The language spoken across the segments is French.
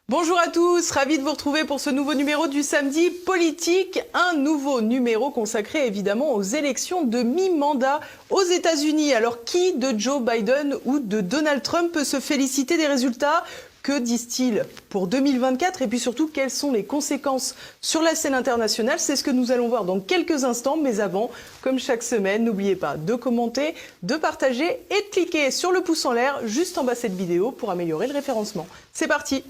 Bonjour à tous, ravi de vous retrouver pour ce nouveau numéro du Samedi Politique, un nouveau numéro consacré évidemment aux élections de mi-mandat aux États-Unis. Alors qui de Joe Biden ou de Donald Trump peut se féliciter des résultats ? Que disent-ils pour 2024 ? Et puis surtout, quelles sont les conséquences sur la scène internationale ? C'est ce que nous allons voir dans quelques instants. Mais avant, comme chaque semaine, n'oubliez pas de commenter, de partager et de cliquer sur le pouce en l'air juste en bas de cette vidéo pour améliorer le référencement. C'est parti!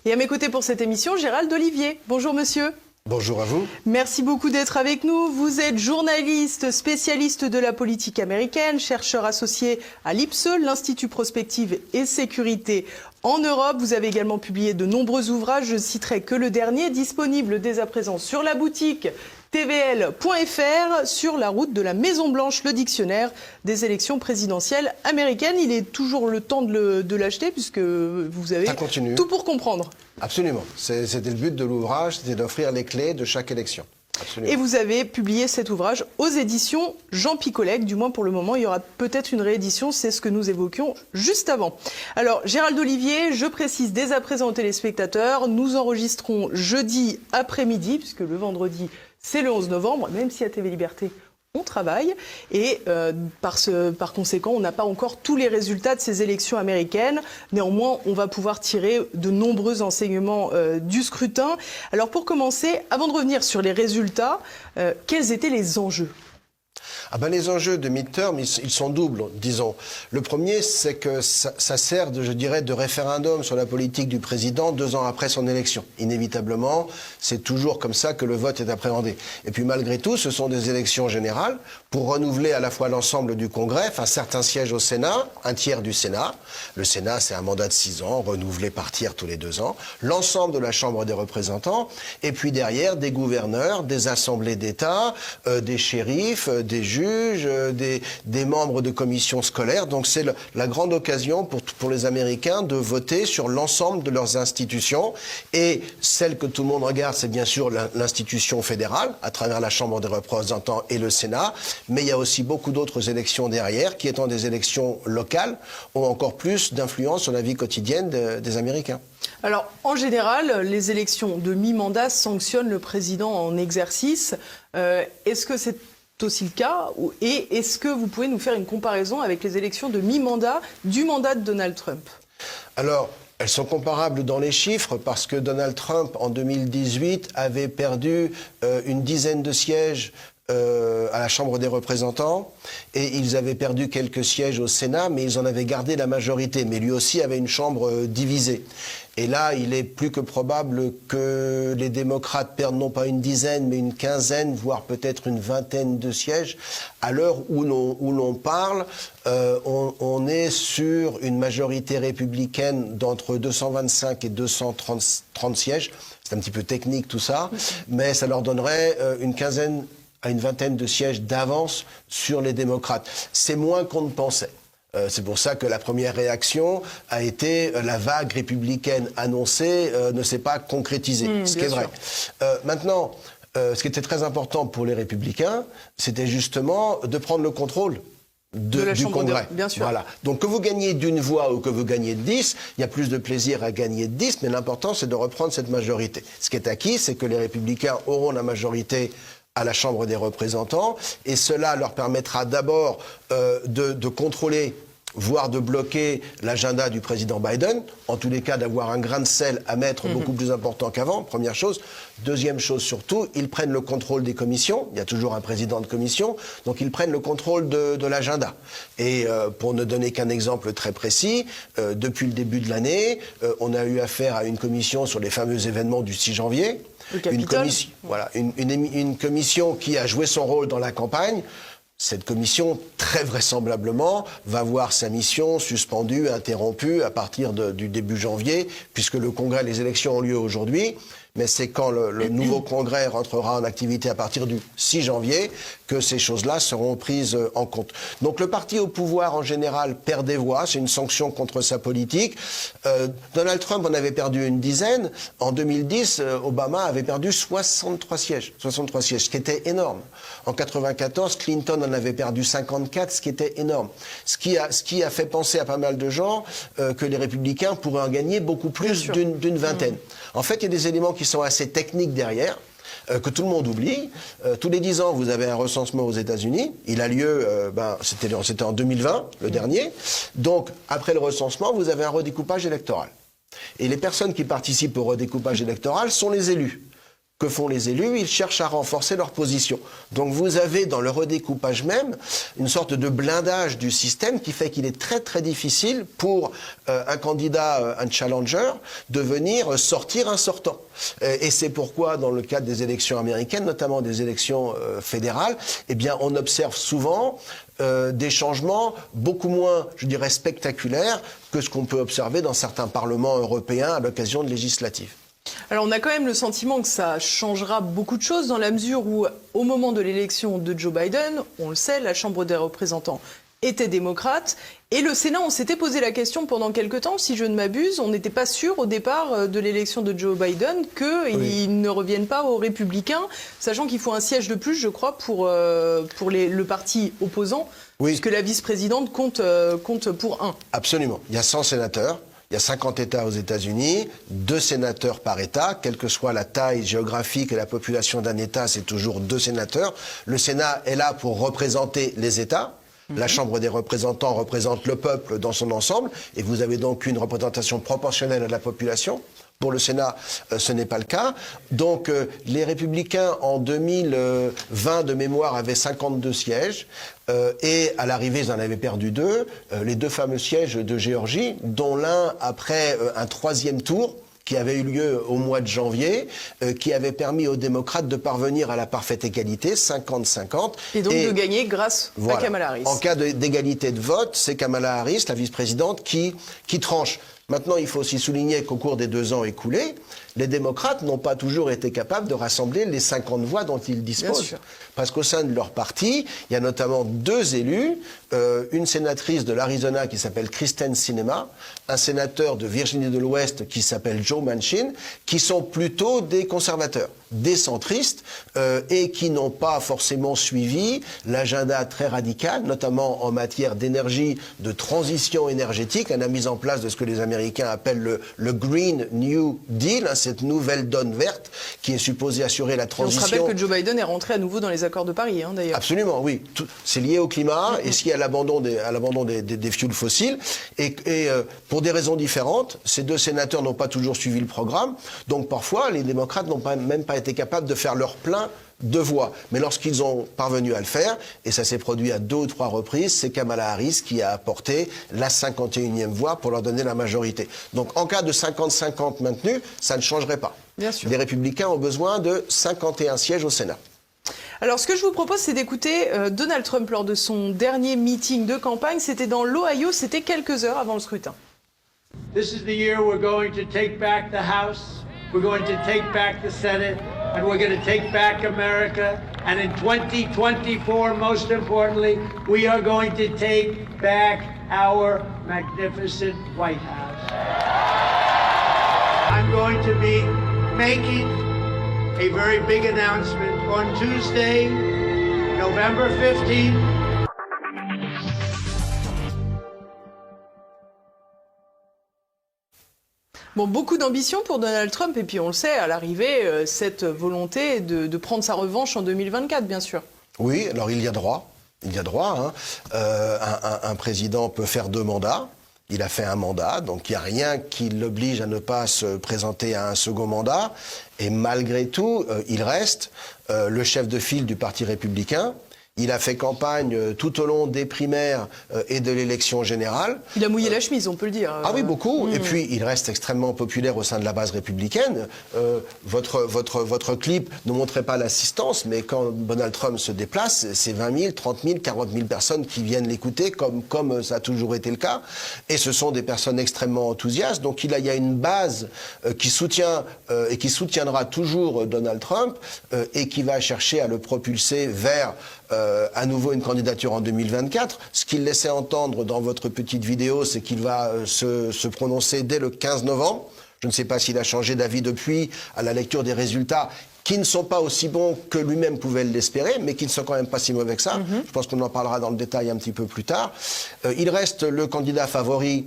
Et à mes côtés pour cette émission, Gérald Olivier. Bonjour monsieur. Bonjour à vous. Merci beaucoup d'être avec nous. Vous êtes journaliste, spécialiste de la politique américaine, chercheur associé à l'IPSE, l'Institut Prospective et Sécurité en Europe. Vous avez également publié de nombreux ouvrages. Je ne citerai que le dernier, disponible dès à présent sur la boutique tvl.fr, sur la route de la Maison-Blanche, le dictionnaire des élections présidentielles américaines. Il est toujours le temps de l'acheter puisque vous avez tout pour comprendre. Absolument. C'était le but de l'ouvrage, c'était d'offrir les clés de chaque élection. Absolument. Et vous avez publié cet ouvrage aux éditions Jean Picolec. Du moins pour le moment, il y aura peut-être une réédition, c'est ce que nous évoquions juste avant. Alors, Gérald Olivier, je précise dès à présent aux téléspectateurs, nous enregistrons jeudi après-midi, puisque le vendredi, c'est le 11 novembre, même si à TV Liberté, on travaille. Et par conséquent, on n'a pas encore tous les résultats de ces élections américaines. Néanmoins, on va pouvoir tirer de nombreux enseignements du scrutin. Alors pour commencer, avant de revenir sur les résultats, quels étaient les enjeux ? Les enjeux de midterm, ils sont doubles, disons. Le premier, c'est que ça sert, je dirais, de référendum sur la politique du président 2 ans après son élection. Inévitablement, c'est toujours comme ça que le vote est appréhendé. Et puis malgré tout, ce sont des élections générales pour renouveler à la fois l'ensemble du Congrès, enfin certains sièges au Sénat, un tiers du Sénat. Le Sénat, c'est un mandat de 6 ans, renouvelé par tiers tous les 2 ans. L'ensemble de la Chambre des représentants. Et puis derrière, des gouverneurs, des assemblées d'État, des shérifs, des juges, des membres de commissions scolaires. Donc c'est la grande occasion pour les Américains de voter sur l'ensemble de leurs institutions. Et celle que tout le monde regarde, c'est bien sûr l'institution fédérale, à travers la Chambre des représentants et le Sénat. Mais il y a aussi beaucoup d'autres élections derrière, qui étant des élections locales, ont encore plus d'influence sur la vie quotidienne des Américains. Alors, en général, les élections de mi-mandat sanctionnent le président en exercice. Est-ce que c'est aussi le cas? Et est-ce que vous pouvez nous faire une comparaison avec les élections de mi-mandat du mandat de Donald Trump? Alors, elles sont comparables dans les chiffres parce que Donald Trump, en 2018, avait perdu une dizaine de sièges à la Chambre des représentants et ils avaient perdu quelques sièges au Sénat, mais ils en avaient gardé la majorité. Mais lui aussi avait une chambre divisée. Et là, il est plus que probable que les démocrates perdent non pas une dizaine, mais une quinzaine, voire peut-être une vingtaine de sièges. À l'heure où l'on parle, on est sur une majorité républicaine d'entre 225 et 230 sièges. C'est un petit peu technique tout ça, mais ça leur donnerait une quinzaine à une vingtaine de sièges d'avance sur les démocrates. C'est moins qu'on ne pensait. C'est pour ça que la première réaction a été la vague républicaine annoncée ne s'est pas concrétisée, ce qui est vrai. Maintenant, ce qui était très important pour les républicains, c'était justement de prendre le contrôle du Congrès. Bien sûr. Voilà. Donc que vous gagnez d'une voix ou que vous gagnez de 10, il y a plus de plaisir à gagner de 10, mais l'important c'est de reprendre cette majorité. Ce qui est acquis, c'est que les républicains auront la majorité à la Chambre des représentants, et cela leur permettra d'abord de contrôler, voire de bloquer l'agenda du président Biden, en tous les cas d'avoir un grain de sel à mettre beaucoup plus important qu'avant, première chose. Deuxième chose surtout, ils prennent le contrôle des commissions, il y a toujours un président de commission, donc ils prennent le contrôle de l'agenda. Et pour ne donner qu'un exemple très précis, depuis le début de l'année, on a eu affaire à une commission sur les fameux événements du 6 janvier, une commission qui a joué son rôle dans la campagne. Cette commission, très vraisemblablement, va voir sa mission suspendue, interrompue à partir du début janvier, puisque le Congrès, les élections ont lieu aujourd'hui. mais c'est quand le nouveau Congrès rentrera en activité à partir du 6 janvier que ces choses-là seront prises en compte. Donc le parti au pouvoir, en général, perd des voix, c'est une sanction contre sa politique. Donald Trump en avait perdu une dizaine. En 2010, Obama avait perdu 63 sièges, ce qui était énorme. En 94, Clinton en avait perdu 54, ce qui était énorme. Ce qui a fait penser à pas mal de gens que les républicains pourraient en gagner beaucoup plus d'une vingtaine. En fait, il y a des éléments qui sont assez techniques derrière, que tout le monde oublie. Tous les 10 ans, vous avez un recensement aux États-Unis. Il a lieu, c'était en 2020, le dernier. Donc, après le recensement, vous avez un redécoupage électoral. Et les personnes qui participent au redécoupage électoral sont les élus. Que font les élus? Ils cherchent à renforcer leur position. Donc vous avez dans le redécoupage même une sorte de blindage du système qui fait qu'il est très très difficile pour un candidat, un challenger, de venir sortir un sortant. Et c'est pourquoi dans le cadre des élections américaines, notamment des élections fédérales, eh bien on observe souvent des changements beaucoup moins, je dirais, spectaculaires que ce qu'on peut observer dans certains parlements européens à l'occasion de législatives. Alors on a quand même le sentiment que ça changera beaucoup de choses dans la mesure où, au moment de l'élection de Joe Biden, on le sait, la Chambre des représentants était démocrate et le Sénat, on s'était posé la question pendant quelque temps, si je ne m'abuse, on n'était pas sûr au départ de l'élection de Joe Biden qu'il ne revienne pas aux républicains, sachant qu'il faut un siège de plus, je crois, pour le parti opposant, puisque la vice-présidente compte pour 1. Absolument, il y a 100 sénateurs. Il y a 50 États aux États-Unis, 2 sénateurs par État, quelle que soit la taille géographique et la population d'un État, c'est toujours 2 sénateurs. Le Sénat est là pour représenter les États. La Chambre des représentants représente le peuple dans son ensemble, et vous avez donc une représentation proportionnelle à la population. Pour le Sénat, ce n'est pas le cas. Donc, les Républicains, en 2020, de mémoire, avaient 52 sièges. Et à l'arrivée, ils en avaient perdu 2. Les 2 fameux sièges de Géorgie, dont l'un après un 3e tour, qui avait eu lieu au mois de janvier, qui avait permis aux démocrates de parvenir à la parfaite égalité, 50-50. Et donc de gagner grâce à Kamala Harris. En cas d'égalité de vote, c'est Kamala Harris, la vice-présidente, qui tranche. Maintenant, il faut aussi souligner qu'au cours des 2 ans écoulés, les démocrates n'ont pas toujours été capables de rassembler les 50 voix dont ils disposent. Parce qu'au sein de leur parti, il y a notamment 2 élus, une sénatrice de l'Arizona qui s'appelle Kristen Sinema, un sénateur de Virginie de l'Ouest qui s'appelle Joe Manchin, qui sont plutôt des conservateurs, des centristes, et qui n'ont pas forcément suivi l'agenda très radical, notamment en matière d'énergie, de transition énergétique, à la mise en place de ce que les Américains appellent le Green New Deal, cette nouvelle donne verte qui est supposée assurer la transition. Et on se rappelle que Joe Biden est rentré à nouveau dans les accords de Paris, d'ailleurs. Absolument, oui. C'est lié au climat et c'est lié à l'abandon des fuels fossiles. Et pour des raisons différentes, ces 2 sénateurs n'ont pas toujours suivi le programme. Donc parfois, les démocrates n'ont même pas été capables de faire leur plein de voix. Mais lorsqu'ils ont parvenu à le faire, et ça s'est produit à 2 ou 3 reprises, c'est Kamala Harris qui a apporté la 51e voix pour leur donner la majorité. Donc en cas de 50-50 maintenu, ça ne changerait pas. Bien sûr. Les républicains ont besoin de 51 sièges au Sénat. Alors, ce que je vous propose, c'est d'écouter Donald Trump lors de son dernier meeting de campagne. C'était dans l'Ohio, c'était quelques heures avant le scrutin. This is the year we're going to take back the House, we're going to take back the Senate, and we're going to take back America. And in 2024, most importantly, we are going to take back our magnificent White House. I'm going to be making a very big announcement on Tuesday, November 15th. Bon, beaucoup d'ambition pour Donald Trump, et puis on le sait, à l'arrivée, cette volonté de prendre sa revanche en 2024, bien sûr. Oui, alors il y a droit. Il y a droit. Un président peut faire 2 mandats. Il a fait un mandat, donc il n'y a rien qui l'oblige à ne pas se présenter à un second mandat. Et malgré tout, il reste le chef de file du Parti républicain. Il a fait campagne tout au long des primaires et de l'élection générale. Il a mouillé la chemise, on peut le dire. Ah oui, beaucoup. Et puis, il reste extrêmement populaire au sein de la base républicaine. Votre clip ne montrait pas l'assistance, mais quand Donald Trump se déplace, c'est 20 000, 30 000, 40 000 personnes qui viennent l'écouter, comme ça a toujours été le cas. Et ce sont des personnes extrêmement enthousiastes. Donc, il y a une base qui soutient et qui soutiendra toujours Donald Trump et qui va chercher à le propulser vers à nouveau une candidature en 2024. Ce qu'il laissait entendre dans votre petite vidéo, c'est qu'il va se prononcer dès le 15 novembre. Je ne sais pas s'il a changé d'avis depuis, à la lecture des résultats, qui ne sont pas aussi bons que lui-même pouvait l'espérer, mais qui ne sont quand même pas si mauvais que ça. Je pense qu'on en parlera dans le détail un petit peu plus tard. Il reste le candidat favori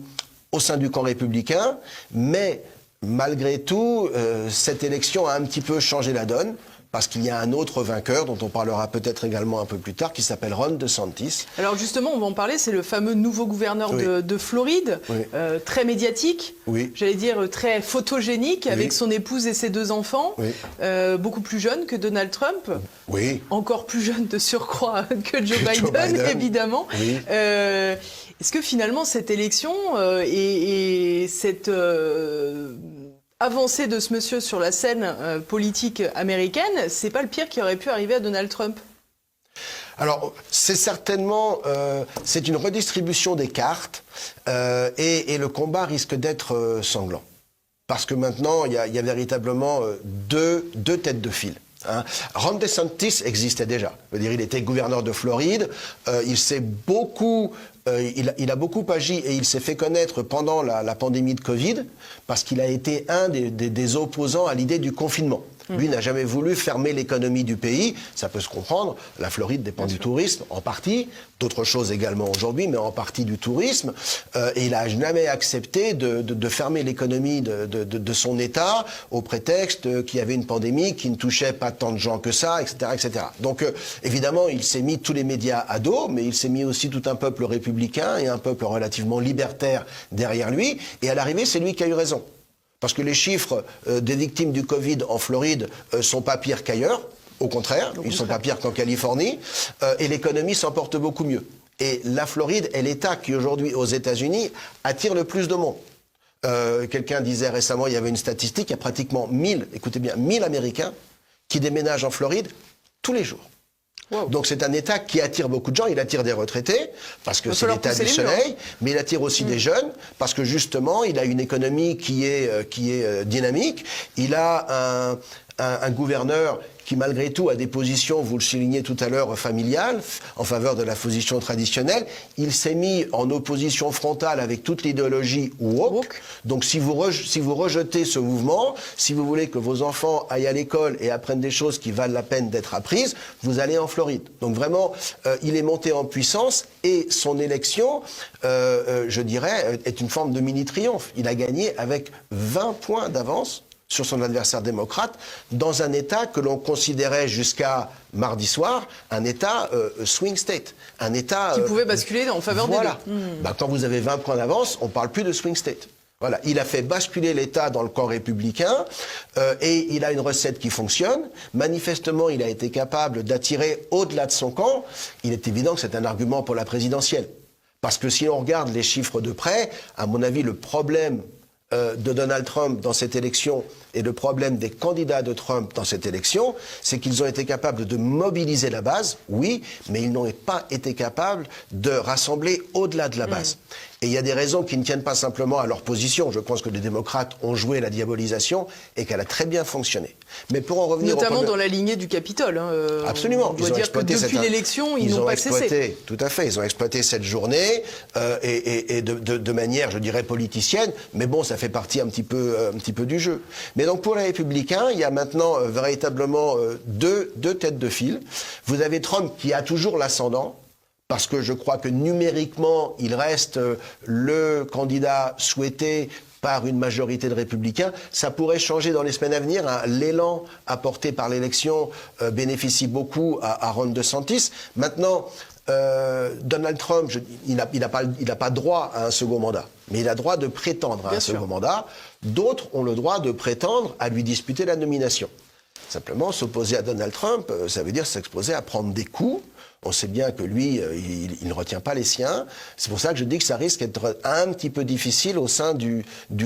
au sein du camp républicain, mais malgré tout, cette élection a un petit peu changé la donne. Parce qu'il y a un autre vainqueur, dont on parlera peut-être également un peu plus tard, qui s'appelle Ron DeSantis. Alors justement, on va en parler, c'est le fameux nouveau gouverneur de Floride, très médiatique, j'allais dire très photogénique, avec son épouse et ses 2 enfants, beaucoup plus jeune que Donald Trump, encore plus jeune de surcroît que Joe Biden, évidemment. Est-ce que finalement cette élection et cette... avancée de ce monsieur sur la scène politique américaine, c'est pas le pire qui aurait pu arriver à Donald Trump? Alors, c'est certainement, c'est une redistribution des cartes et le combat risque d'être sanglant. Parce que maintenant, il y a véritablement deux têtes de file. Ron DeSantis existait déjà. Je veux dire, il était gouverneur de Floride. Il s'est beaucoup, il a beaucoup agi et il s'est fait connaître pendant la pandémie de Covid parce qu'il a été un des opposants à l'idée du confinement. Lui n'a jamais voulu fermer l'économie du pays. Ça peut se comprendre. La Floride dépend du tourisme, en partie. D'autres choses également aujourd'hui, mais en partie du tourisme. Et il n'a jamais accepté de fermer l'économie de son État au prétexte qu'il y avait une pandémie qui ne touchait pas tant de gens que ça, etc., etc. Donc, évidemment, il s'est mis tous les médias à dos, mais il s'est mis aussi tout un peuple républicain et un peuple relativement libertaire derrière lui. Et à l'arrivée, c'est lui qui a eu raison. Parce que les chiffres des victimes du Covid en Floride sont pas pires qu'ailleurs. Au contraire, ils sont pas pires qu'en Californie. Et l'économie s'en porte beaucoup mieux. Et la Floride est l'État qui, aujourd'hui, aux États-Unis, attire le plus de monde. Quelqu'un disait récemment, il y avait une statistique, il y a pratiquement 1000, écoutez bien, 1000 Américains qui déménagent en Floride tous les jours. Wow. Donc c'est un État qui attire beaucoup de gens. Il attire des retraités, parce que c'est l'État du soleil, mais il attire aussi des jeunes, parce que justement, il a une économie qui est dynamique. Il a un gouverneur qui malgré tout a des positions, vous le soulignez tout à l'heure, familiales, en faveur de la position traditionnelle. Il s'est mis en opposition frontale avec toute l'idéologie woke. Donc si vous rejetez ce mouvement, si vous voulez que vos enfants aillent à l'école et apprennent des choses qui valent la peine d'être apprises, vous allez en Floride. Donc vraiment, il est monté en puissance et son élection, je dirais, est une forme de mini-triomphe. Il a gagné avec 20 points d'avance sur son adversaire démocrate, dans un État que l'on considérait jusqu'à mardi soir un État swing state, un État... qui pouvait basculer en faveur des deux. Quand vous avez 20 points d'avance, on ne parle plus de swing state. Voilà, il a fait basculer l'État dans le camp républicain et il a une recette qui fonctionne. Manifestement, il a été capable d'attirer au-delà de son camp. Il est évident que c'est un argument pour la présidentielle. Parce que si on regarde les chiffres de près, à mon avis, le problème de Donald Trump dans cette élection et le problème des candidats de Trump dans cette élection, c'est qu'ils ont été capables de mobiliser la base, oui, mais ils n'ont pas été capables de rassembler au-delà de la base. Et il y a des raisons qui ne tiennent pas simplement à leur position. Je pense que les démocrates ont joué la diabolisation et qu'elle a très bien fonctionné. Mais pour en revenir notamment dans la lignée du Capitole. Absolument. On doit dire que depuis l'élection, ils n'ont pas cessé. Tout à fait. Ils ont exploité cette journée et de manière, je dirais, politicienne. Mais bon, ça fait partie un petit peu du jeu. Mais donc pour les Républicains, il y a maintenant véritablement deux têtes de file. Vous avez Trump qui a toujours l'ascendant. Parce que je crois que numériquement, il reste le candidat souhaité par une majorité de républicains. Ça pourrait changer dans les semaines à venir. L'élan apporté par l'élection bénéficie beaucoup à Ron DeSantis. Maintenant, Donald Trump, il n'a pas droit à un second mandat, mais il a droit de prétendre à un second mandat. D'autres ont le droit de prétendre à lui disputer la nomination. Simplement, s'opposer à Donald Trump, ça veut dire s'exposer à prendre des coups. On sait bien que lui, il ne retient pas les siens. C'est pour ça que je dis que ça risque d'être un petit peu difficile au sein du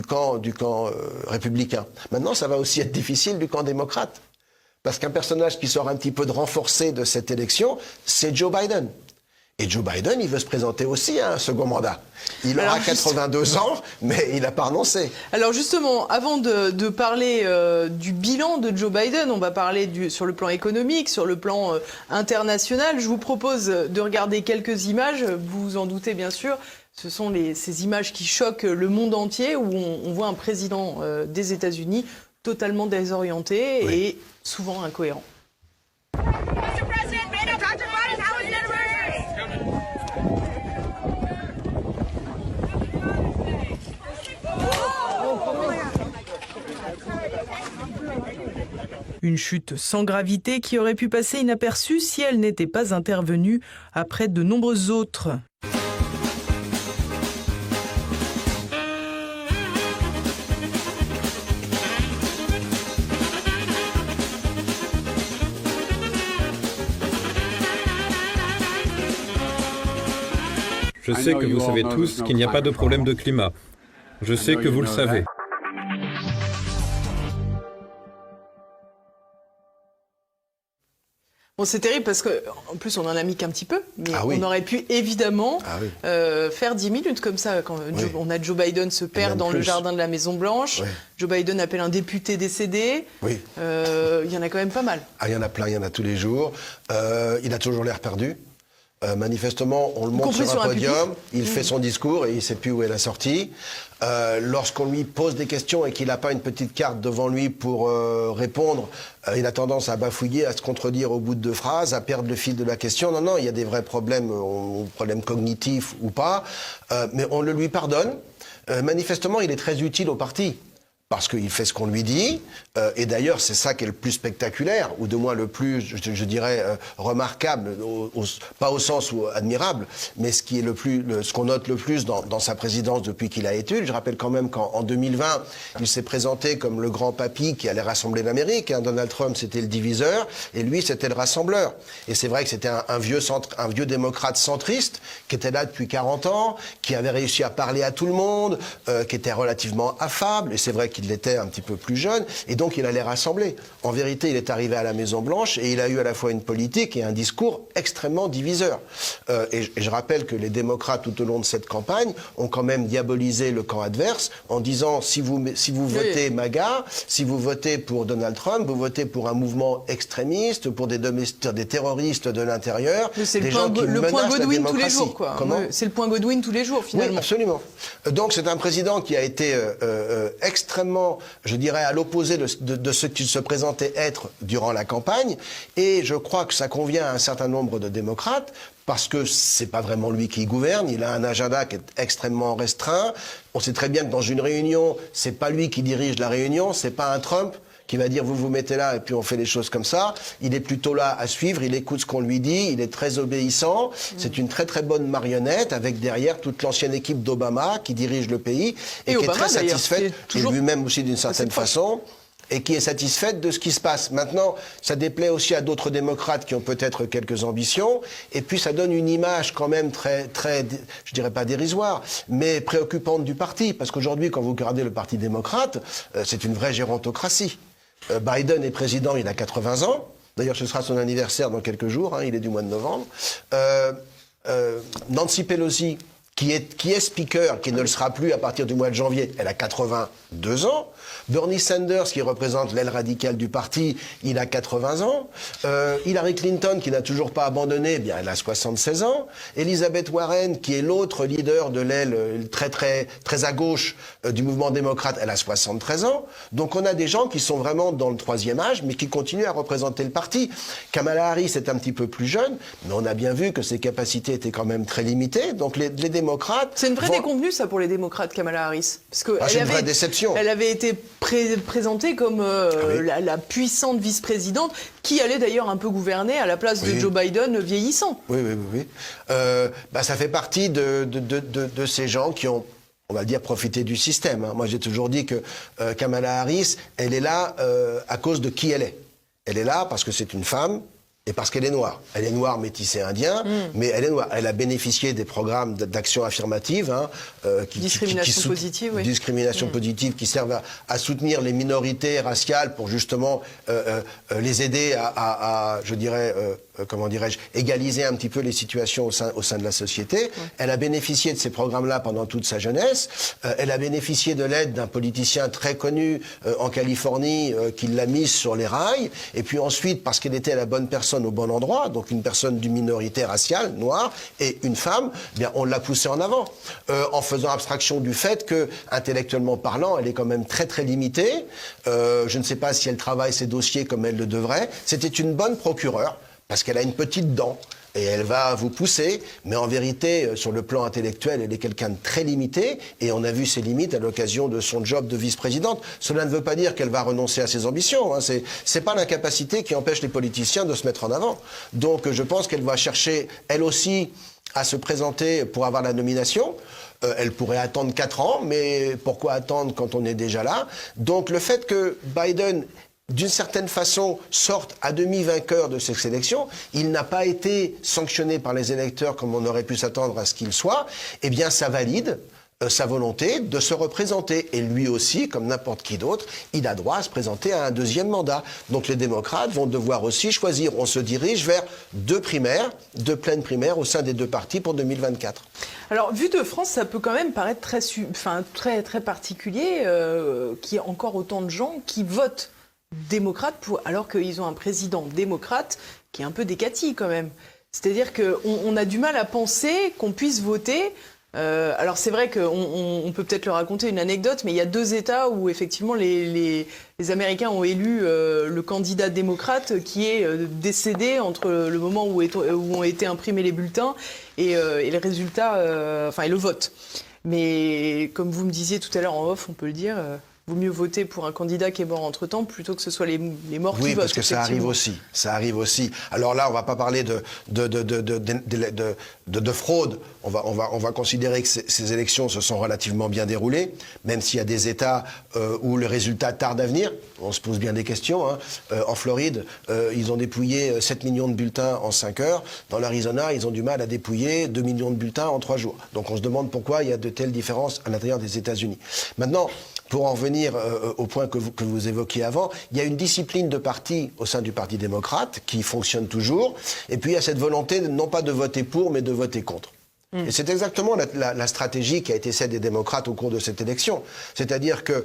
camp républicain. Maintenant, ça va aussi être difficile du camp démocrate. Parce qu'un personnage qui sort un petit peu de renforcé de cette élection, c'est Joe Biden. Et Joe Biden, il veut se présenter aussi à un second mandat. Il aura 82 ans, mais il n'a pas renoncé. Alors justement, avant de parler du bilan de Joe Biden, on va parler sur le plan économique, sur le plan international. Je vous propose de regarder quelques images, vous vous en doutez bien sûr. Ce sont ces images qui choquent le monde entier, où on voit un président des États-Unis totalement désorienté et souvent incohérent. Une chute sans gravité qui aurait pu passer inaperçue si elle n'était pas intervenue après de nombreuses autres. Je sais que vous savez tous qu'il n'y a pas de problème de climat. Je sais que vous le savez. Bon, c'est terrible parce qu'en plus, on en a mis qu'un petit peu, mais on aurait pu évidemment faire 10 minutes comme ça. Quand on a Joe Biden se perd dans le jardin de la Maison-Blanche, Joe Biden appelle un député décédé, il y en a quand même pas mal. Ah, il y en a plein, il y en a tous les jours. Il a toujours l'air perdu. Manifestement, on le monte sur un podium, il fait son discours et il ne sait plus où est la sortie. Lorsqu'on lui pose des questions et qu'il n'a pas une petite carte devant lui pour répondre, il a tendance à bafouiller, à se contredire au bout de 2 phrases, à perdre le fil de la question. Non, il y a des vrais problèmes, problèmes cognitifs ou pas, mais on le lui pardonne. Manifestement, il est très utile au parti. Parce qu'il fait ce qu'on lui dit, et d'ailleurs c'est ça qui est le plus spectaculaire, ou de moins le plus, je dirais, remarquable, pas au sens où admirable, mais ce qui est ce qu'on note le plus dans sa présidence depuis qu'il a été élu. Je rappelle quand même qu'en 2020, il s'est présenté comme le grand papy qui allait rassembler l'Amérique. Donald Trump, c'était le diviseur, et lui, c'était le rassembleur. Et c'est vrai que c'était un vieux démocrate centriste, qui était là depuis 40 ans, qui avait réussi à parler à tout le monde, qui était relativement affable, et c'est vrai qu'il l'était un petit peu plus jeune, et donc il allait rassembler. En vérité, il est arrivé à la Maison-Blanche et il a eu à la fois une politique et un discours extrêmement diviseur. Et je rappelle que les démocrates, tout au long de cette campagne, ont quand même diabolisé le camp adverse en disant si vous votez MAGA, si vous votez pour Donald Trump, vous votez pour un mouvement extrémiste, pour des terroristes de l'intérieur, des gens qui menacent la démocratie. Tous les jours, quoi. C'est le point Godwin tous les jours, finalement. Oui, absolument. Donc c'est un président qui a été extrêmement, je dirais, à l'opposé de ce qu'il se présentait être durant la campagne. Et je crois que ça convient à un certain nombre de démocrates, parce que c'est pas vraiment lui qui gouverne, il a un agenda qui est extrêmement restreint. On sait très bien que dans une réunion, c'est pas lui qui dirige la réunion, c'est pas un Trump qui va dire vous vous mettez là et puis on fait les choses comme ça. Il est plutôt là à suivre, il écoute ce qu'on lui dit, il est très obéissant. C'est une très très bonne marionnette avec derrière toute l'ancienne équipe d'Obama qui dirige le pays et qui est très satisfaite, et lui-même aussi d'une certaine façon, et qui est satisfaite de ce qui se passe. Maintenant, ça déplaît aussi à d'autres démocrates qui ont peut-être quelques ambitions, et puis ça donne une image quand même très, je dirais pas dérisoire, mais préoccupante du parti, parce qu'aujourd'hui, quand vous regardez le Parti démocrate, c'est une vraie gérontocratie. Biden est président, il a 80 ans. D'ailleurs, ce sera son anniversaire dans quelques jours, il est du mois de novembre. Nancy Pelosi, qui est speaker, qui ne le sera plus à partir du mois de janvier, elle a 82 ans. Bernie Sanders, qui représente l'aile radicale du parti, il a 80 ans. Hillary Clinton, qui n'a toujours pas abandonné, elle a 76 ans. Elizabeth Warren, qui est l'autre leader de l'aile très à gauche du mouvement démocrate, elle a 73 ans. Donc on a des gens qui sont vraiment dans le 3e âge, mais qui continuent à représenter le parti. Kamala Harris est un petit peu plus jeune, mais on a bien vu que ses capacités étaient quand même très limitées. Donc les démocrates... C'est une vraie déconvenue, ça, pour les démocrates, Kamala Harris. Parce que c'est une vraie déception. Elle avait été présentée comme la puissante vice-présidente qui allait d'ailleurs un peu gouverner à la place de Joe Biden vieillissant. Oui. Ça fait partie de ces gens qui ont, on va dire, profité du système. Moi, j'ai toujours dit que Kamala Harris, elle est là à cause de qui elle est. Elle est là parce que c'est une femme et parce qu'elle est noire. Elle est noire, métissée, indien, mais elle est noire. Elle a bénéficié des programmes d'action affirmative. Discrimination positive, oui. Discrimination positive qui servent à soutenir les minorités raciales pour justement les aider à je dirais, comment dirais-je, égaliser un petit peu les situations au sein de la société. Ouais. Elle a bénéficié de ces programmes-là pendant toute sa jeunesse. Elle a bénéficié de l'aide d'un politicien très connu en Californie qui l'a mise sur les rails. Et puis ensuite, parce qu'elle était la bonne personne au bon endroit, donc une personne d'une minorité raciale, noire, et une femme, eh bien on l'a poussée en avant. En faisant abstraction du fait que, intellectuellement parlant, elle est quand même très très limitée. Je ne sais pas si elle travaille ses dossiers comme elle le devrait. C'était une bonne procureure, parce qu'elle a une petite dent. Et elle va vous pousser, mais en vérité, sur le plan intellectuel, elle est quelqu'un de très limité, et on a vu ses limites à l'occasion de son job de vice-présidente. Cela ne veut pas dire qu'elle va renoncer à ses ambitions, hein. C'est pas l'incapacité qui empêche les politiciens de se mettre en avant. Donc je pense qu'elle va chercher, elle aussi, à se présenter pour avoir la nomination. Elle pourrait attendre 4 ans, mais pourquoi attendre quand on est déjà là? Donc le fait que Biden, d'une certaine façon, sorte à demi vainqueur de cette élection, il n'a pas été sanctionné par les électeurs comme on aurait pu s'attendre à ce qu'il soit, eh bien ça valide sa volonté de se représenter. Et lui aussi, comme n'importe qui d'autre, il a droit à se présenter à un 2e mandat. Donc les démocrates vont devoir aussi choisir. On se dirige vers 2 primaires, 2 pleines primaires au sein des 2 partis pour 2024. Alors, vu de France, ça peut quand même paraître très particulier qu'il y ait encore autant de gens qui votent démocrates alors qu'ils ont un président démocrate qui est un peu décati quand même. C'est-à-dire qu'on a du mal à penser qu'on puisse voter. Alors c'est vrai qu'on peut peut-être leur raconter une anecdote, mais il y a 2 États où effectivement les Américains ont élu le candidat démocrate qui est décédé entre le moment où ont été imprimés les bulletins et les résultats, et le vote. Mais comme vous me disiez tout à l'heure en off, on peut le dire, vaut mieux voter pour un candidat qui est mort entre-temps plutôt que ce soit les morts qui votent. Oui, parce que ça arrive aussi. Ça arrive aussi. Alors là, on va pas parler de fraude. On va considérer que ces élections se sont relativement bien déroulées, même s'il y a des États où le résultat tarde à venir. On se pose bien des questions. Hein. En Floride, ils ont dépouillé 7 millions de bulletins en 5 heures. Dans l'Arizona, ils ont du mal à dépouiller 2 millions de bulletins en 3 jours. Donc on se demande pourquoi il y a de telles différences à l'intérieur des États-Unis. Maintenant, pour en revenir au point que vous évoquiez avant, il y a une discipline de parti au sein du Parti démocrate qui fonctionne toujours. Et puis il y a cette volonté non pas de voter pour, mais de voter contre. Et c'est exactement la stratégie qui a été celle des démocrates au cours de cette élection. C'est-à-dire que,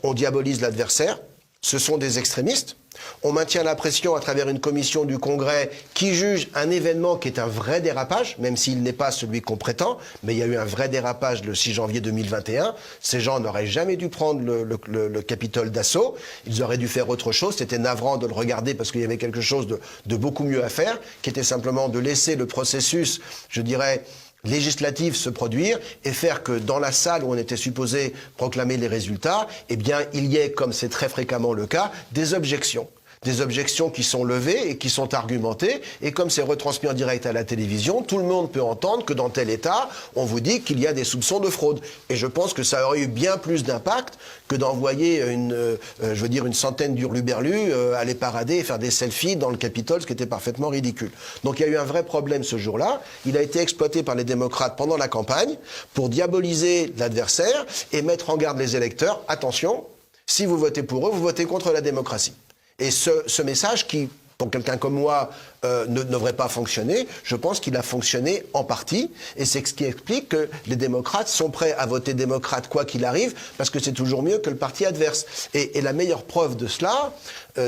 on diabolise l'adversaire, ce sont des extrémistes. On maintient la pression à travers une commission du Congrès qui juge un événement qui est un vrai dérapage, même s'il n'est pas celui qu'on prétend, mais il y a eu un vrai dérapage le 6 janvier 2021. Ces gens n'auraient jamais dû prendre le Capitole d'assaut. Ils auraient dû faire autre chose. C'était navrant de le regarder parce qu'il y avait quelque chose de beaucoup mieux à faire, qui était simplement de laisser le processus, je dirais, législative se produire et faire que dans la salle où on était supposé proclamer les résultats, eh bien, il y ait, comme c'est très fréquemment le cas, des objections. Des objections qui sont levées et qui sont argumentées. Et comme c'est retransmis en direct à la télévision, tout le monde peut entendre que dans tel État, on vous dit qu'il y a des soupçons de fraude. Et je pense que ça aurait eu bien plus d'impact que d'envoyer une centaine d'hurluberlus aller parader et faire des selfies dans le Capitole, ce qui était parfaitement ridicule. Donc il y a eu un vrai problème ce jour-là. Il a été exploité par les démocrates pendant la campagne pour diaboliser l'adversaire et mettre en garde les électeurs. Attention, si vous votez pour eux, vous votez contre la démocratie. Et ce message qui, pour quelqu'un comme moi, ne devrait pas fonctionner, je pense qu'il a fonctionné en partie. Et c'est ce qui explique que les démocrates sont prêts à voter démocrate quoi qu'il arrive, parce que c'est toujours mieux que le parti adverse. Et la meilleure preuve de cela,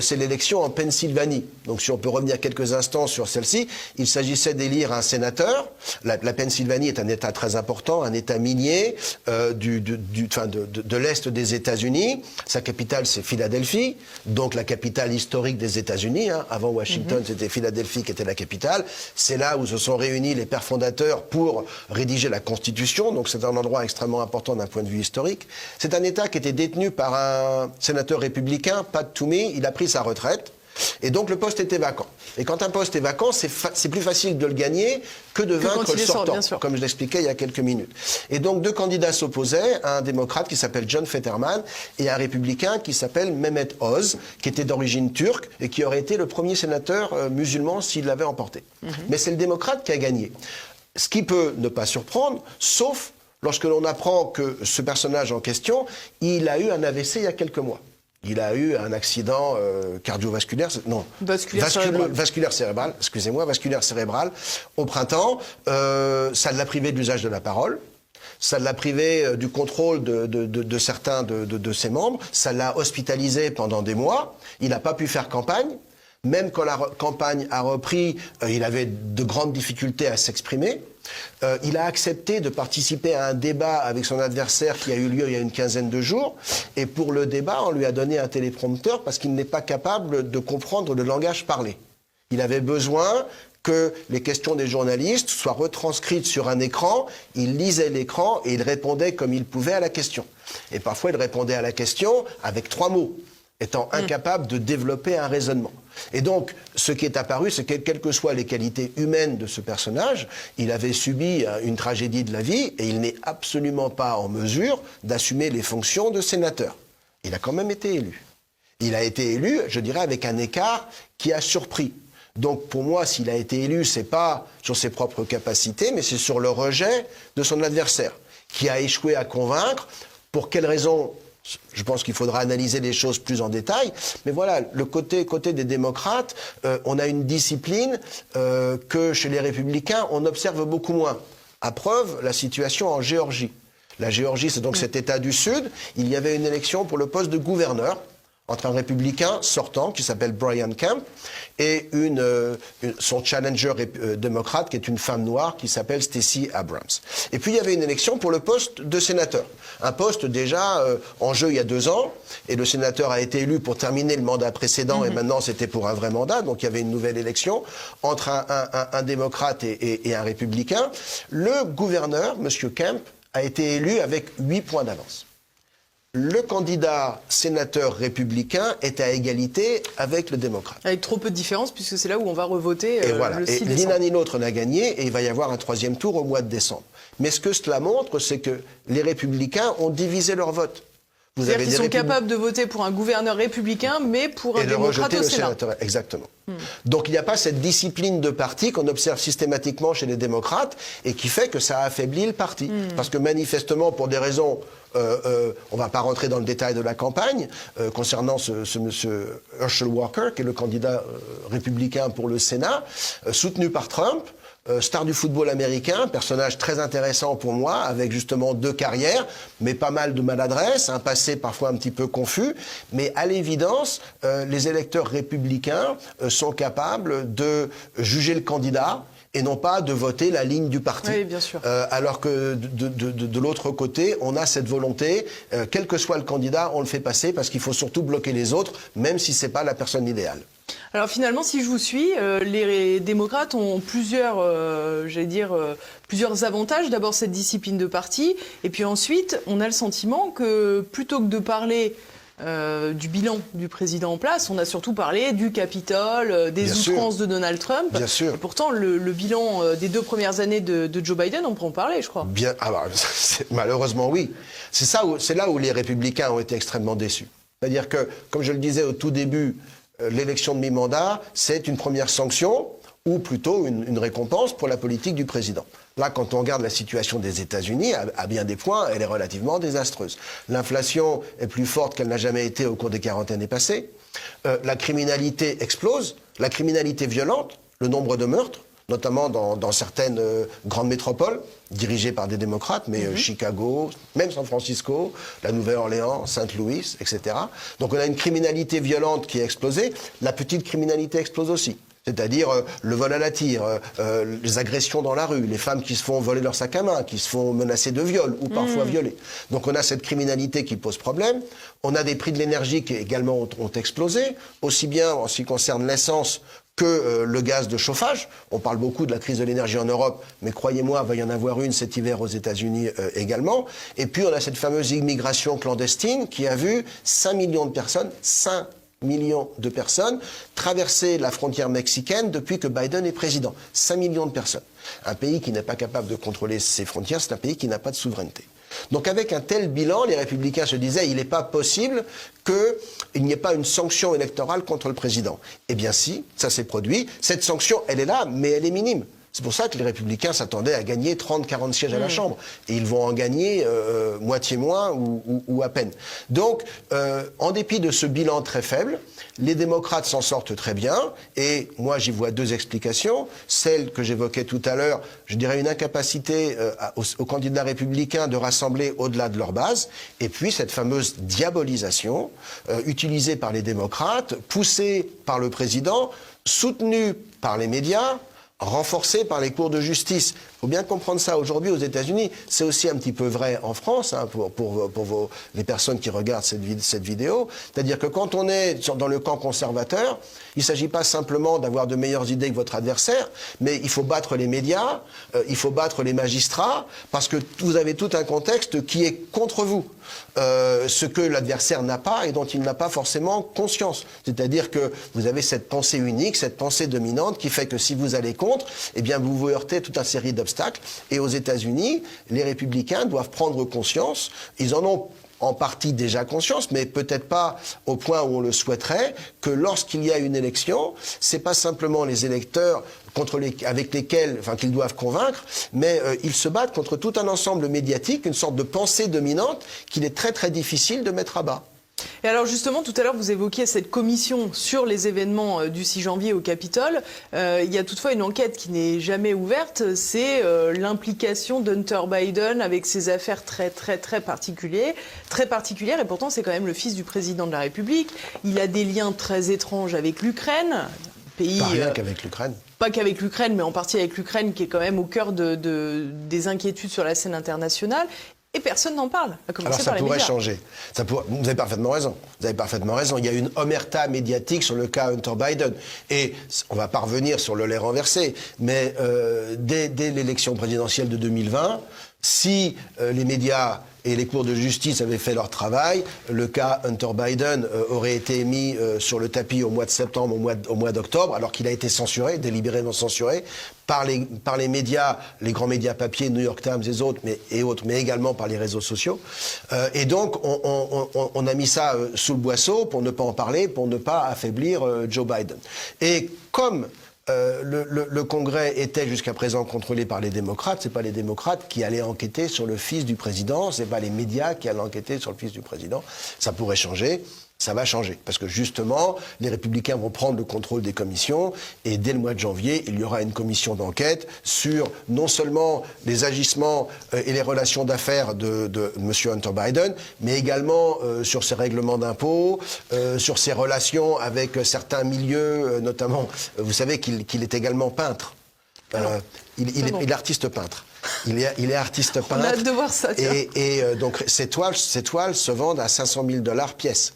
c'est l'élection en Pennsylvanie. Donc si on peut revenir quelques instants sur celle-ci, il s'agissait d'élire un sénateur. La Pennsylvanie est un État très important, un État minier de l'Est des États-Unis. Sa capitale, c'est Philadelphie, donc la capitale historique des États-Unis. Hein. Avant Washington, c'était Philadelphie qui était la capitale. C'est là où se sont réunis les pères fondateurs pour rédiger la Constitution. Donc c'est un endroit extrêmement important d'un point de vue historique. C'est un État qui était détenu par un sénateur républicain, Pat Toomey. Il a pris sa retraite. Et donc le poste était vacant. Et quand un poste est vacant, c'est plus facile de le gagner que de vaincre le sortant, comme je l'expliquais il y a quelques minutes. Et donc 2 candidats s'opposaient, un démocrate qui s'appelle John Fetterman et un républicain qui s'appelle Mehmet Oz, qui était d'origine turque et qui aurait été le premier sénateur musulman s'il l'avait emporté. Mais c'est le démocrate qui a gagné. Ce qui peut ne pas surprendre, sauf lorsque l'on apprend que ce personnage en question, il a eu un AVC il y a quelques mois. Il a eu un accident cardiovasculaire, non, vasculaire cérébral, excusez-moi, vasculaire cérébral au printemps. Ça l'a privé de l'usage de la parole. Ça l'a privé du contrôle de certains de ses membres. Ça l'a hospitalisé pendant des mois. Il n'a pas pu faire campagne. Même quand la campagne a repris, il avait de grandes difficultés à s'exprimer. Il a accepté de participer à un débat avec son adversaire qui a eu lieu il y a une quinzaine de jours. Et pour le débat, on lui a donné un téléprompteur parce qu'il n'est pas capable de comprendre le langage parlé. Il avait besoin que les questions des journalistes soient retranscrites sur un écran. Il lisait l'écran et il répondait comme il pouvait à la question. Et parfois, il répondait à la question avec 3 mots, étant incapable de développer un raisonnement. Et donc, ce qui est apparu, c'est que quelles que soient les qualités humaines de ce personnage, il avait subi une tragédie de la vie et il n'est absolument pas en mesure d'assumer les fonctions de sénateur. Il a quand même été élu. Il a été élu, je dirais, avec un écart qui a surpris. Donc, pour moi, s'il a été élu, c'est pas sur ses propres capacités, mais c'est sur le rejet de son adversaire, qui a échoué à convaincre. Pour quelles raisons ? Je pense qu'il faudra analyser les choses plus en détail. Mais voilà, le côté des démocrates, on a une discipline que chez les républicains, on observe beaucoup moins. À preuve, la situation en Géorgie. La Géorgie, c'est donc cet État du Sud. Il y avait une élection pour le poste de gouverneur entre un républicain sortant qui s'appelle Brian Kemp et son challenger démocrate qui est une femme noire qui s'appelle Stacey Abrams. Et puis il y avait une élection pour le poste de sénateur. Un poste déjà en jeu il y a 2 ans et le sénateur a été élu pour terminer le mandat précédent et maintenant c'était pour un vrai mandat, donc il y avait une nouvelle élection entre un démocrate et un républicain. Le gouverneur, M. Kemp, a été élu avec 8 points d'avance. Le candidat sénateur républicain est à égalité avec le démocrate. Avec trop peu de différence, puisque c'est là où on va revoter et voilà. le 6 décembre. Ni l'un ni l'autre n'a gagné, et il va y avoir un 3e tour au mois de décembre. Mais ce que cela montre, c'est que les républicains ont divisé leur vote. C'est-à-dire qu'ils sont capables de voter pour un gouverneur républicain, mais pour un démocrate au Sénat. Exactement. Donc il n'y a pas cette discipline de parti qu'on observe systématiquement chez les démocrates et qui fait que ça affaiblit le parti. Parce que manifestement, pour des raisons, on ne va pas rentrer dans le détail de la campagne, concernant ce monsieur Herschel Walker, qui est le candidat républicain pour le Sénat, soutenu par Trump, star du football américain, personnage très intéressant pour moi, avec justement 2 carrières, mais pas mal de maladresse, un passé parfois un petit peu confus. Mais à l'évidence, les électeurs républicains sont capables de juger le candidat et non pas de voter la ligne du parti. Oui, bien sûr. Alors que de l'autre côté, on a cette volonté, quel que soit le candidat, on le fait passer parce qu'il faut surtout bloquer les autres, même si c'est pas la personne idéale. Alors finalement, si je vous suis, les démocrates ont plusieurs avantages. D'abord, cette discipline de parti. Et puis ensuite, on a le sentiment que plutôt que de parler du bilan du président en place, on a surtout parlé du Capitole, des outrances de Donald Trump. Bien sûr. Et pourtant, le bilan des 2 premières années de Joe Biden, on peut en parler, je crois. Bien, malheureusement, oui. C'est là où les républicains ont été extrêmement déçus. C'est-à-dire que, comme je le disais au tout début, l'élection de mi-mandat, c'est une première sanction ou plutôt une récompense pour la politique du président. Là, quand on regarde la situation des États-Unis, à bien des points, elle est relativement désastreuse. L'inflation est plus forte qu'elle n'a jamais été au cours des 40 années passées. La criminalité explose, la criminalité violente, le nombre de meurtres, notamment dans certaines grandes métropoles, dirigées par des démocrates, mais Chicago, même San Francisco, la Nouvelle-Orléans, Saint-Louis, etc. Donc on a une criminalité violente qui a explosé, la petite criminalité explose aussi. C'est-à-dire le vol à la tire, les agressions dans la rue, les femmes qui se font voler leur sac à main, qui se font menacer de viol ou parfois violer. Donc on a cette criminalité qui pose problème. On a des prix de l'énergie qui également ont explosé, aussi bien en ce qui concerne l'essence que le gaz de chauffage. On parle beaucoup de la crise de l'énergie en Europe, mais croyez-moi, il va y en avoir une cet hiver aux États-Unis également. Et puis on a cette fameuse immigration clandestine qui a vu 5 millions de personnes, 5 millions de personnes traverser la frontière mexicaine depuis que Biden est président. 5 millions de personnes. Un pays qui n'est pas capable de contrôler ses frontières, c'est un pays qui n'a pas de souveraineté. Donc avec un tel bilan, les Républicains se disaient il n'est pas possible qu'il n'y ait pas une sanction électorale contre le président. Eh bien si, ça s'est produit. Cette sanction, elle est là, mais elle est minime. C'est pour ça que les Républicains s'attendaient à gagner 30-40 sièges à la Chambre. Et ils vont en gagner moitié moins ou à peine. Donc, en dépit de ce bilan très faible, les démocrates s'en sortent très bien. Et moi, j'y vois deux explications. Celle que j'évoquais tout à l'heure, je dirais une incapacité aux candidats républicains de rassembler au-delà de leur base. Et puis, cette fameuse diabolisation utilisée par les démocrates, poussée par le président, soutenue par les médias, renforcé par les cours de justice. Il faut bien comprendre ça. Aujourd'hui, aux États-Unis, c'est aussi un petit peu vrai en France, hein, pour les personnes qui regardent cette vidéo. C'est-à-dire que quand on est dans le camp conservateur, il ne s'agit pas simplement d'avoir de meilleures idées que votre adversaire, mais il faut battre les médias, il faut battre les magistrats, parce que vous avez tout un contexte qui est contre vous. Ce que l'adversaire n'a pas et dont il n'a pas forcément conscience. C'est-à-dire que vous avez cette pensée unique, cette pensée dominante qui fait que si vous allez contre, eh bien vous vous heurtez toute une série d'obstacles. Et aux États-Unis, les républicains doivent prendre conscience, ils en ont en partie déjà conscience, mais peut-être pas au point où on le souhaiterait, que lorsqu'il y a une élection, c'est pas simplement les électeurs avec lesquels, qu'ils doivent convaincre, mais ils se battent contre tout un ensemble médiatique, une sorte de pensée dominante qu'il est très très difficile de mettre à bas. Et alors justement, tout à l'heure, vous évoquiez cette commission sur les événements du 6 janvier au Capitole. Il y a toutefois une enquête qui n'est jamais ouverte, c'est l'implication d'Hunter Biden avec ses affaires très particulières. Et pourtant, c'est quand même le fils du président de la République. Il a des liens très étranges avec l'Ukraine. Pas rien qu'avec l'Ukraine. Pas qu'avec l'Ukraine, mais en partie avec l'Ukraine, qui est quand même au cœur des inquiétudes sur la scène internationale. Et personne n'en parle, à commencer par les médias. Alors ça pourrait changer. Vous avez parfaitement raison. Vous avez parfaitement raison. Il y a une omerta médiatique sur le cas Hunter Biden. Et on va pas revenir sur le lait renversé. Mais dès l'élection présidentielle de 2020, si les médias et les cours de justice avaient fait leur travail, le cas Hunter Biden aurait été mis sur le tapis au mois de septembre, au mois d'octobre, alors qu'il a été censuré, délibérément censuré, par les médias, les grands médias papier, New York Times et autres, mais également par les réseaux sociaux. Et donc, on a mis ça sous le boisseau pour ne pas en parler, pour ne pas affaiblir Joe Biden. Et comme le Congrès était jusqu'à présent contrôlé par les démocrates, c'est pas les démocrates qui allaient enquêter sur le fils du président, c'est pas les médias qui allaient enquêter sur le fils du président. Ça pourrait changer. Ça va changer, parce que justement, les Républicains vont prendre le contrôle des commissions, et dès le mois de janvier, il y aura une commission d'enquête sur non seulement les agissements et les relations d'affaires de M. Hunter Biden, mais également sur ses règlements d'impôts, sur ses relations avec certains milieux, notamment, vous savez qu'il est également peintre. Il est artiste peintre. Il est artiste peintre. On a hâte de voir ça. Et donc ces toiles se vendent à 500 000 $ pièce.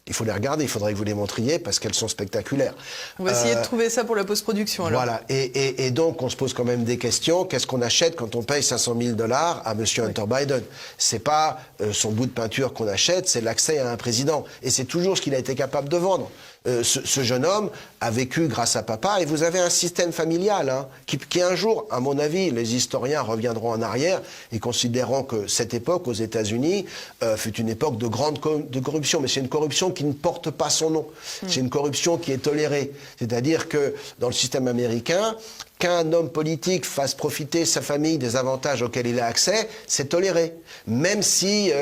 Il faut les regarder, il faudrait que vous les montriez parce qu'elles sont spectaculaires. On va essayer de trouver ça pour la post-production alors. Voilà, et donc on se pose quand même des questions. Qu'est-ce qu'on achète quand on paye 500 000 $ à M. Hunter Biden? C'est pas son bout de peinture qu'on achète, c'est l'accès à un président. Et c'est toujours ce qu'il a été capable de vendre. Ce jeune homme a vécu grâce à papa, et vous avez un système familial qui un jour, à mon avis, les historiens reviendront en arrière et considéreront que cette époque aux États-Unis fut une époque de grande corruption, mais c'est une corruption qui ne porte pas son nom. C'est une corruption qui est tolérée. C'est-à-dire que dans le système américain, qu'un homme politique fasse profiter sa famille des avantages auxquels il a accès, c'est toléré, même si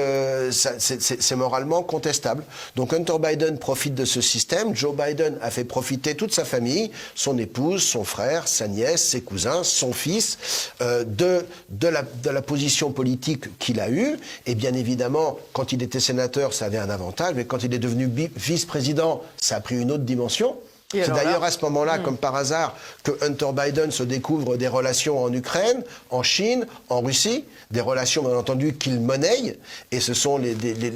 c'est moralement contestable. Donc Hunter Biden profite de ce système. Joe Biden a fait profiter toute sa famille, son épouse, son frère, sa nièce, ses cousins, son fils, de la position politique qu'il a eue. Et bien évidemment, quand il était sénateur, ça avait un avantage, mais quand il est devenu vice-président, ça a pris une autre dimension. Et c'est alors d'ailleurs là, à ce moment-là, comme par hasard, que Hunter Biden se découvre des relations en Ukraine, en Chine, en Russie, des relations bien entendu qu'il monnaie, et ce sont les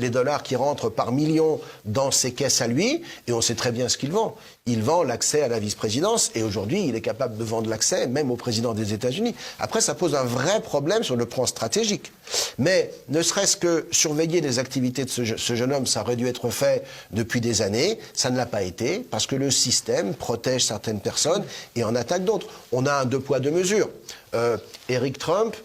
dollars qui rentrent par millions dans ses caisses à lui, et on sait très bien ce qu'il vend. Il vend l'accès à la vice-présidence, et aujourd'hui, il est capable de vendre l'accès même au président des États-Unis. Après, ça pose un vrai problème sur le plan stratégique. Mais ne serait-ce que surveiller les activités de ce jeune homme, ça aurait dû être fait depuis des années. Ça ne l'a pas été, parce que le système protège certaines personnes et en attaque d'autres. On a un deux poids, deux mesures. Eric Trump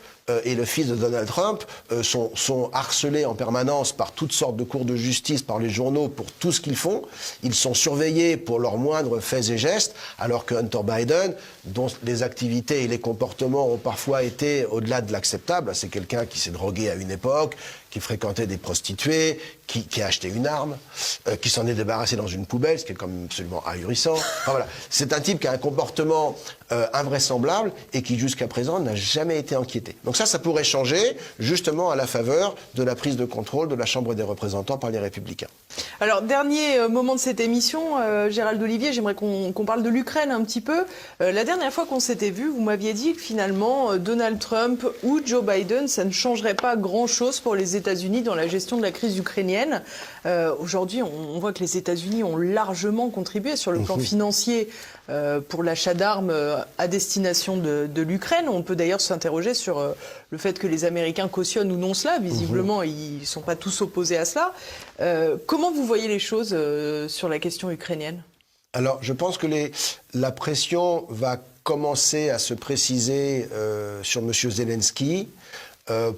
et le fils de Donald Trump sont harcelés en permanence par toutes sortes de cours de justice, par les journaux, pour tout ce qu'ils font. Ils sont surveillés pour leurs moindres faits et gestes, alors que Hunter Biden, dont les activités et les comportements ont parfois été au-delà de l'acceptable, c'est quelqu'un qui s'est drogué à une époque, qui fréquentait des prostituées, qui a acheté une arme, qui s'en est débarrassé dans une poubelle, ce qui est quand même absolument ahurissant. Enfin, voilà. C'est un type qui a un comportement invraisemblable et qui jusqu'à présent n'a jamais été inquiété. Donc ça pourrait changer justement à la faveur de la prise de contrôle de la Chambre des représentants par les Républicains. Alors, dernier moment de cette émission, Gérald Olivier, j'aimerais qu'on parle de l'Ukraine un petit peu. La dernière fois qu'on s'était vu, vous m'aviez dit que finalement, Donald Trump ou Joe Biden, ça ne changerait pas grand-chose pour les États-Unis dans la gestion de la crise ukrainienne. Aujourd'hui, on voit que les États-Unis ont largement contribué sur le plan financier pour l'achat d'armes à destination de l'Ukraine. On peut d'ailleurs s'interroger sur le fait que les Américains cautionnent ou non cela. Visiblement, ils ne sont pas tous opposés à cela. Comment vous voyez les choses sur la question ukrainienne ? Alors, je pense que la pression va commencer à se préciser sur M. Zelensky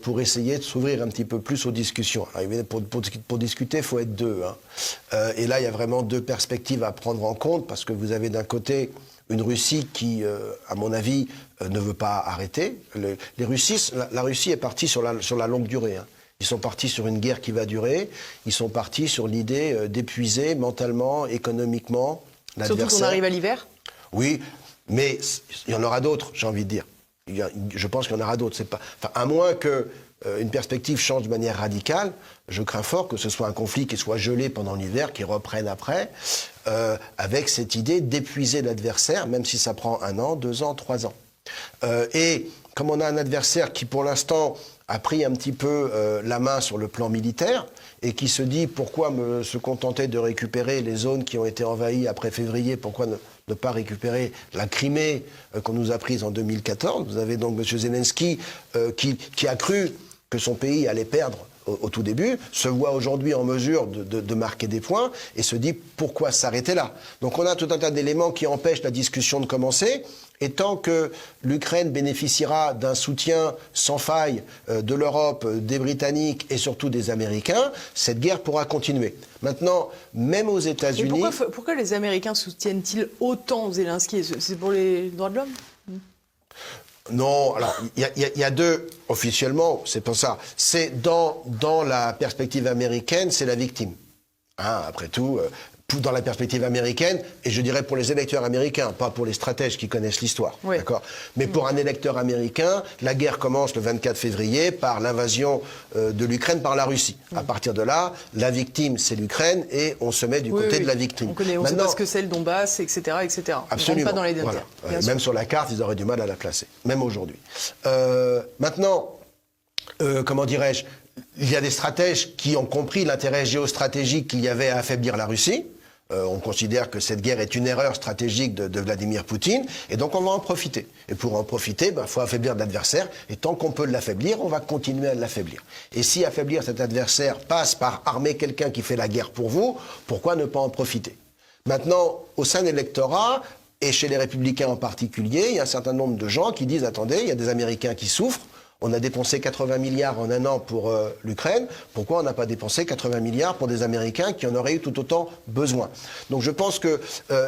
pour essayer de s'ouvrir un petit peu plus aux discussions. Alors, pour discuter, il faut être deux. Et là, il y a vraiment deux perspectives à prendre en compte, parce que vous avez d'un côté une Russie qui, à mon avis, ne veut pas arrêter. La Russie est partie sur la longue durée. Ils sont partis sur une guerre qui va durer. Ils sont partis sur l'idée d'épuiser mentalement, économiquement l'adversaire. Surtout qu'on arrive à l'hiver ? Oui, mais il y en aura d'autres, j'ai envie de dire. Je pense qu'il y en aura d'autres. À moins qu'une perspective change de manière radicale, je crains fort que ce soit un conflit qui soit gelé pendant l'hiver, qui reprenne après, avec cette idée d'épuiser l'adversaire, même si ça prend 1 an, 2 ans, 3 ans. Et comme on a un adversaire qui, pour l'instant, a pris un petit peu la main sur le plan militaire et qui se dit pourquoi se contenter de récupérer les zones qui ont été envahies après février, pourquoi ne pas récupérer la Crimée qu'on nous a prise en 2014. Vous avez donc M. Zelensky qui a cru que son pays allait perdre au tout début, se voit aujourd'hui en mesure de marquer des points et se dit pourquoi s'arrêter là. Donc on a tout un tas d'éléments qui empêchent la discussion de commencer. Et tant que l'Ukraine bénéficiera d'un soutien sans faille de l'Europe, des Britanniques et surtout des Américains, cette guerre pourra continuer. Maintenant, même aux États-Unis... Pourquoi les Américains soutiennent-ils autant Zelensky ? C'est pour les droits de l'homme ? Non, alors il y a deux, officiellement, c'est pour ça. C'est dans la perspective américaine, c'est la victime. Après tout, dans la perspective américaine, et je dirais pour les électeurs américains, pas pour les stratèges qui connaissent l'histoire, oui. D'accord ? Mais pour un électeur américain, la guerre commence le 24 février par l'invasion de l'Ukraine par la Russie. À partir de là, la victime, c'est l'Ukraine, et on se met du côté de la victime. On sait pas ce que c'est le Donbass, etc., etc. Absolument. On rentre pas dans les détails. Voilà. Même sur la carte, ils auraient du mal à la placer, même aujourd'hui. Maintenant, comment dirais-je, il y a des stratèges qui ont compris l'intérêt géostratégique qu'il y avait à affaiblir la Russie. On considère que cette guerre est une erreur stratégique de Vladimir Poutine, et donc on va en profiter. Et pour en profiter, faut affaiblir l'adversaire, et tant qu'on peut l'affaiblir, on va continuer à l'affaiblir. Et si affaiblir cet adversaire passe par armer quelqu'un qui fait la guerre pour vous, pourquoi ne pas en profiter ? Maintenant, au sein de l'électorat, et chez les Républicains en particulier, il y a un certain nombre de gens qui disent « Attendez, il y a des Américains qui souffrent, on a dépensé 80 milliards en 1 an pour l'Ukraine. Pourquoi on n'a pas dépensé 80 milliards pour des Américains qui en auraient eu tout autant besoin ?» Donc je pense que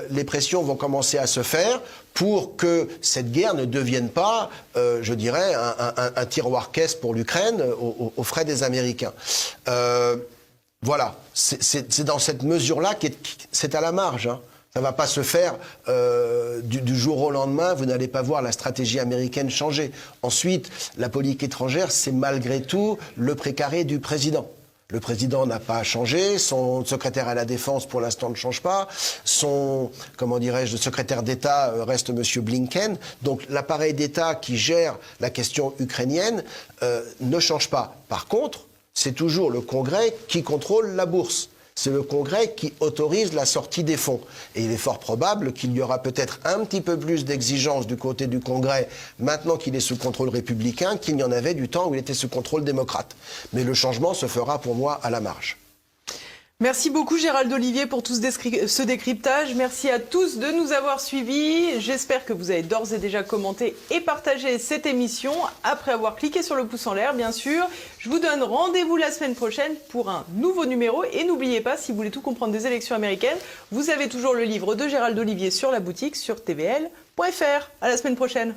les pressions vont commencer à se faire pour que cette guerre ne devienne pas, je dirais, un tiroir-caisse pour l'Ukraine aux frais des Américains. Voilà, c'est dans cette mesure-là, c'est à la marge, Ça ne va pas se faire du jour au lendemain, vous n'allez pas voir la stratégie américaine changer. Ensuite, la politique étrangère, c'est malgré tout le précaré du président. Le président n'a pas changé, son secrétaire à la défense pour l'instant ne change pas, son, comment dirais-je, secrétaire d'État reste Monsieur Blinken. Donc l'appareil d'État qui gère la question ukrainienne ne change pas. Par contre, c'est toujours le Congrès qui contrôle la bourse. C'est le Congrès qui autorise la sortie des fonds. Et il est fort probable qu'il y aura peut-être un petit peu plus d'exigences du côté du Congrès maintenant qu'il est sous contrôle républicain qu'il n'y en avait du temps où il était sous contrôle démocrate. Mais le changement se fera pour moi à la marge. Merci beaucoup Gérald Olivier pour tout ce décryptage. Merci à tous de nous avoir suivis. J'espère que vous avez d'ores et déjà commenté et partagé cette émission après avoir cliqué sur le pouce en l'air, bien sûr. Je vous donne rendez-vous la semaine prochaine pour un nouveau numéro. Et n'oubliez pas, si vous voulez tout comprendre des élections américaines, vous avez toujours le livre de Gérald Olivier sur la boutique sur tvl.fr. À la semaine prochaine.